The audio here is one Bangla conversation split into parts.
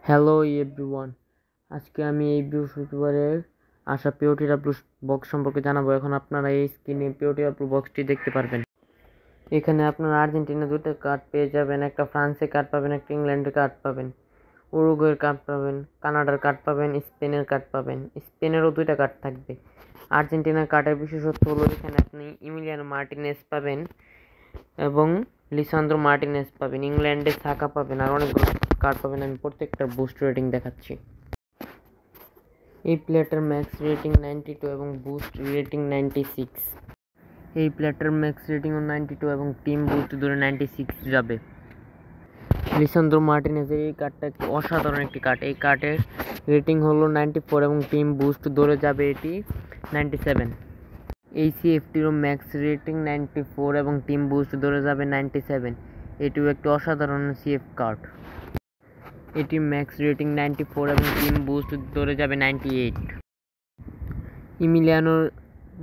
হ্যালো এভরিওয়ান, আজকে আমি এই বৃহস্পতিবারের আসা পিওটিডাব্লিউ বক্স সম্পর্কে জানাবো। এখন আপনারা এই স্ক্রিনে পিওটিডাব্লিউ বক্সটি দেখতে পারবেন। এখানে আপনারা আর্জেন্টিনা দুটো কার্ড পেয়ে যাবেন, একটা ফ্রান্সের কার্ড পাবেন, একটা ইংল্যান্ডের কার্ড পাবেন, উরুগুয়ের কার্ড পাবেন, কানাডার কার্ড পাবেন, স্পেনের কার্ড পাবেন। স্পেনেরও দুইটা কার্ড থাকবে। আর্জেন্টিনার কার্ডের বিশেষত্ব হলো এখানে আপনি ইমিলিয়ানো মার্টিনেজ পাবেন এবং লিসান্দ্রো মার্টিনেজ পাবেন, ইংল্যান্ডের সাকা পাবেন, আর অনেকগুলো কার্ড পাবেন। আমি প্রত্যেকটার বুস্ট রেটিং দেখাচ্ছি। এই প্লেয়ারটার ম্যাক্স রেটিং 92 এবং বুস্ট রেটিং 96। এই প্লেয়ারটার ম্যাক্স রেটিংও 92 এবং টিম বুস্ট ধরে 96 যাবে। লিসান্দ্রো মার্টিনেজের এই কার্ডটা একটি অসাধারণ একটি কার্ড। এই কার্ডের রেটিং হলো 94 এবং টিম বুস্ট ধরে যাবে এটি 97। এই সিএফটিরও ম্যাক্স রেটিং 94 এবং টিম বুস্ট ধরে যাবে 97। এটিও একটি অসাধারণ সিএফ কার্ড। এটির ম্যাক্স রেটিং 94 এবং টিম বুস্ট ধরে যাবে 98। ইমিলিয়ানো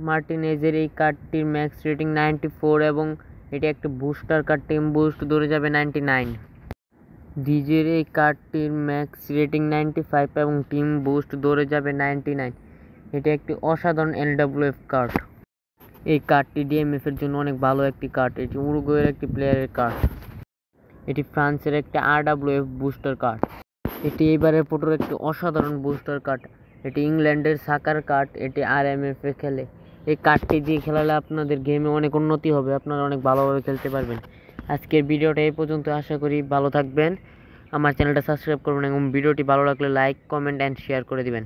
মার্টিনেজের এই কার্ডটির ম্যাক্স রেটিং 94 এবং এটি একটি বুস্টার কার্ড, টিম বুস্ট ধরে যাবে 99। ডিজের এই কার্ডটির ম্যাক্স রেটিং 95 এবং টিম বুস্ট ধরে যাবে 99। এটি একটি অসাধারণ এলডব্লিউএফ কার্ড। এই কার্ডটি ডিএমএফ এর জন্য অনেক ভালো একটি কার্ড। এটি উরুগুয়ের একটি প্লেয়ারের কার্ড। এটি ফ্রান্সের একটি আরডব্লিউএফ বুস্টার কার্ড। এটি এবারের পোটোর একটি অসাধারণ বুস্টার কার্ড। এটি ইংল্যান্ডের সাকার কার্ড। এটি আরএমএফ এ খেলে। এই কার্ডটি দিয়ে খেলালে আপনাদের গেমে অনেক উন্নতি হবে, আপনারা অনেক ভালোভাবে খেলতে পারবেন। আজকের ভিডিওটা এই পর্যন্ত। আশা করি ভালো থাকবেন। আমার চ্যানেলটা সাবস্ক্রাইব করবেন এবং ভিডিওটি ভালো লাগলে লাইক, কমেন্ট অ্যান্ড শেয়ার করে দিবেন।